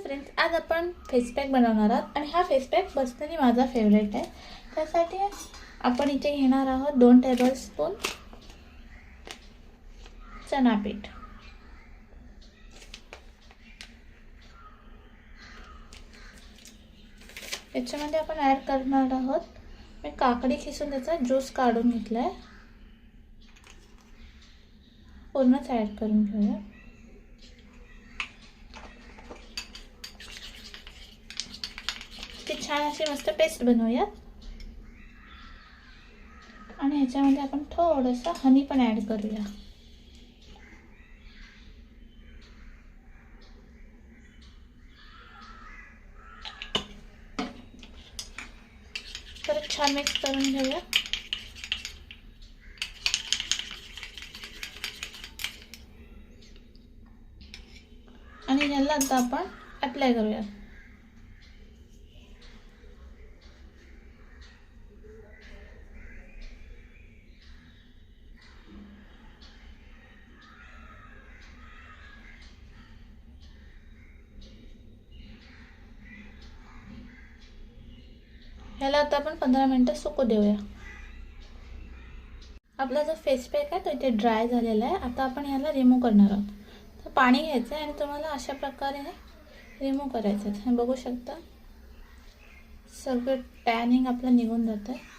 Friends, आज आपण face pack बनवणार आहोत आणि हा फेस पॅक पर्सनली माझा फेवरेट आहे। त्यासाठी आपण इथे घेणार आहोत 2 टेबलस्पून चना पीठ। याच्यामध्ये आपण ॲड करणार आहोत मी काकडी खिसून त्याचा ज्यूस काढून घेतलाय, पूर्णच ॲड करून घेऊया। छान अशी मस्त पेस्ट बनवूया आणि ह्याच्यामध्ये आपण थोडंसं हनी पण ॲड करूया। परत छान मिक्स करून घेऊया आणि याला आता आपण अप्लाय करूया। ह्याला आता आपण 15 मिनिटं सुकू देऊया। आपला जो फेस पॅक आहे तो इथे ड्राय झालेला आहे। आता आपण याला रिमूव्ह करणार आहोत। तर पाणी घ्यायचं आहे आणि तुम्हाला अशा प्रकारे रिमूव्ह करायचं आहे। बघू शकता सगळं टॅनिंग आपलं निघून जातं आहे।